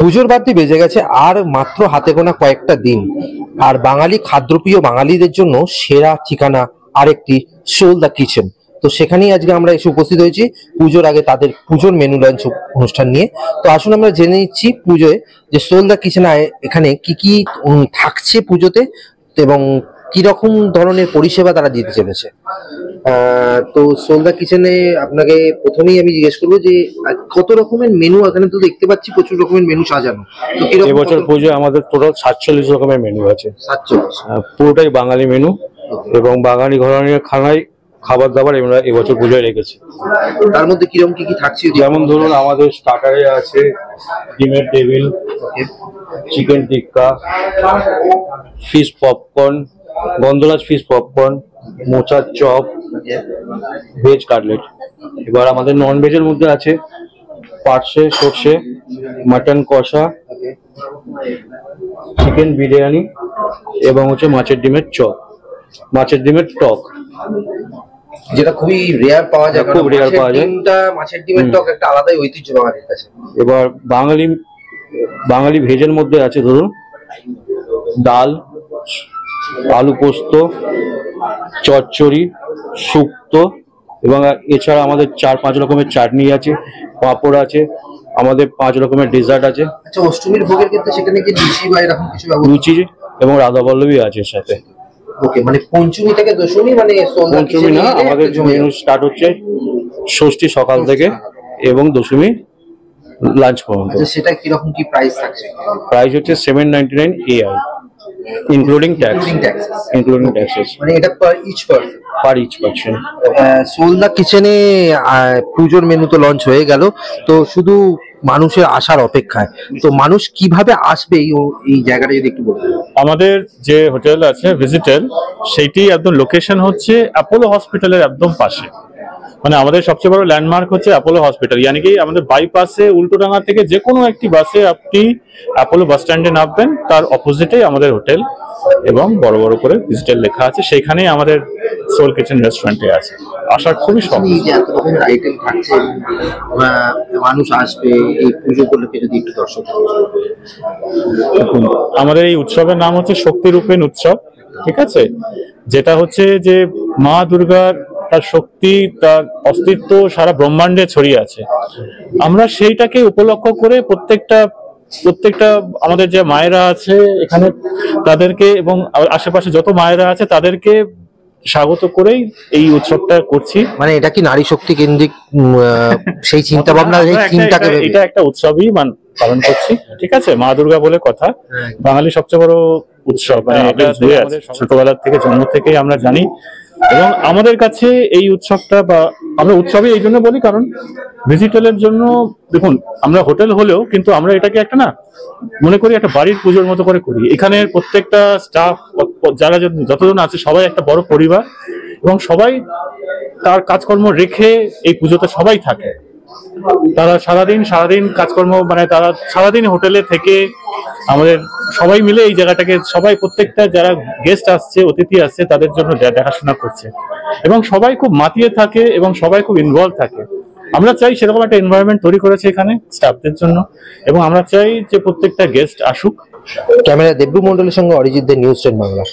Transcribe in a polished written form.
পুজোর বাতি বেজে গেছে আর মাত্র হাতে গোনা কয়েকটা দিন। আর বাঙালি খাদ্যপ্রিয় বাঙালিদের জন্য সেরা ঠিকানা আরেকটি সোল দ্য কিচেন। তো সেখানেই আজকে আমরা এসে উপস্থিত হয়েছি পুজোর আগে তাদের পুজোর মেনু লঞ্চ অনুষ্ঠান নিয়ে। তো আসুন আমরা জেনে নিচ্ছি পুজোয় যে সোল দ্য কিচেন এখানে কি কি থাকছে পুজোতে এবং কি রকম ধরনের পরিষেবা তারা দিতে চলেছে। তো সোল দ্য কিচেনে আপনাকে প্রথমেই আমি জিজ্ঞেস করবো যে কত রকমের মেনু এখানে তো দেখতে পাচ্ছি, প্রচুর রকমের মেনু সাজানো। তো এবছর পুজো আমাদের টোটাল 47 রকমের মেনু আছে। 47 পুরোটাই বাঙালি মেনু এবং বাঙালি ঘরানার খানায় খাবার দাবার আমরা এবছর পুজোয় রেখেছি। তার মধ্যে কিরকম কি কি থাকছে? যেমন ধরুন আমাদের স্টার্টারে আছে ডিমের টেবিল, চিকেন টিক্কা, ফিশ পপকর্ন, গন্ধরাজ ফিশ পপকর্ন, মোচার চপ, ভেজ কাটলেট। এবার আমাদের নন ভেজের মধ্যে আছে পার্সে সর্ষে, মাটন কষা, চিকেন বিরিয়ানি এবং হচ্ছে মাছের ডিমের চপ, মাছের ডিমের টক, যেটা খুবই রেয়ার পাওয়া যায়। খুব রেয়ার পাওয়া যায়। মাছের ডিমের টক একটা আলাদাই ঐতিহ্য বাঙালির কাছে। এবার বাঙালি ভেজের মধ্যে আছে ধরুন ডাল, আলু পোস্ত, চচ্চড়ি, শুক্তো এবং এছাড়া আমাদের 4-5 রকমের চাটনি আছে, পাঁপড় আছে, আমাদের 5 রকমের ডেজার্ট আছে। আচ্ছা, অষ্টমীর ভোগের ক্ষেত্রে সেখানে কি লুচি বা এরকম কিছু ব্যবস্থা? লুচি এবং রাধা বল্লভী আছে সাথে। ওকে, মানে পঞ্চমী থেকে দশমী, মানে পঞ্চমী না, আমাদের মেনু স্টার্ট হচ্ছে ষষ্ঠী সকাল থেকে এবং দশমী লাঞ্চ পর্যন্ত। সেটা কিরকম কি প্রাইস থাকছে? প্রাইস হচ্ছে 799 AI including taxes, মানে এটা পার ইচ পারসন। সোল দ্য কিচেনে পুজোর মেনু তো লঞ্চ হয়ে গেল, তো শুধু মানুষের আসার অপেক্ষায়। তো মানুষ কিভাবে আসবে এই জায়গাটা যদি একটু বলতেন। আমাদের যে হোটেল আছে ভিজিটেল, সেইটি একদম লোকেশন হচ্ছে অ্যাপোলো হসপিটালের একদম পাশে। মানে আমাদের সবচেয়ে বড় ল্যান্ডমার্ক হচ্ছে অ্যাপোলো হসপিটাল, ইয়ানি কি আমাদের বাইপাসে উল্টোডাঙ্গা থেকে যে কোনো একটি বাসে আপনি অ্যাপোলো বাস স্ট্যান্ডে নামবেন, তার অপোজিটেই আমাদের হোটেল এবং বড় বড় করে ভিজিটেল লেখা আছে, সেখানেই আমাদের সোল কিচেন রেস্টুরেন্টে আছে। আসার খুবই সহজ। মানুষ আসবে এই পুজো উপলক্ষে, যদি একটু দর্শক। দেখুন, আমাদের এই উৎসবের নাম হচ্ছে শক্তিরূপেণ উৎসব, ঠিক আছে, যেটা হচ্ছে যে মা দুর্গার তার শক্তি, তার অস্তিত্ব সারা ব্রহ্মাণ্ডে ছড়িয়ে আছে। আমরা সেইটাকে উপলক্ষ করে প্রত্যেকটা আমাদের যে মায়েরা আছে এখানে তাদেরকে এবং আশেপাশে যত মায়েরা আছে তাদেরকে স্বাগত করেই এই উৎসবটা করছি। মানে এটা কি নারী শক্তি কেন্দ্রিক সেই চিন্তা ভাবনা, এটা একটা উৎসবই পালন করছি, ঠিক আছে। মা দুর্গা বলে কথা, বাঙালি সবচেয়ে বড় উৎসব, মানে এটা ছোটবেলার থেকে জন্ম থেকেই আমরা জানি। এবং আমাদের কাছে এই উৎসবটা, বা আমরা উৎসবই এই জন্য বলি কারণ ভিজিটরের জন্য, দেখুন আমরা হোটেল হলেও কিন্তু আমরা এটাকে একটা না মনে করি একটা বাড়ির পুজোর মতো করে করি। এখানে প্রত্যেকটা স্টাফ যারা যতজন আছে সবাই একটা বড় পরিবার এবং সবাই তার কাজকর্ম রেখে এই পুজোতে সবাই থাকে। তারা সারাদিন কাজকর্ম, মানে তারা সারাদিন হোটেলে থেকে আমাদের সবাই মিলে এই জায়গাটাকে, সবাই প্রত্যেকটা যারা গেস্ট আসছে, অতিথি আসছে, তাদের জন্য দেখাশোনা করছে এবং সবাই খুব মাতিয়ে থাকে এবং সবাই খুব ইনভলভ থাকে। আমরা চাই সেরকম একটা এনভায়রনমেন্ট তৈরি করেছে এখানে স্টাফদের জন্য এবং আমরা চাই যে প্রত্যেকটা গেস্ট আসুক। ক্যামেরা দেবু মন্ডলের সঙ্গে অরিজিৎ দে, নিউজ 10 বাংলা।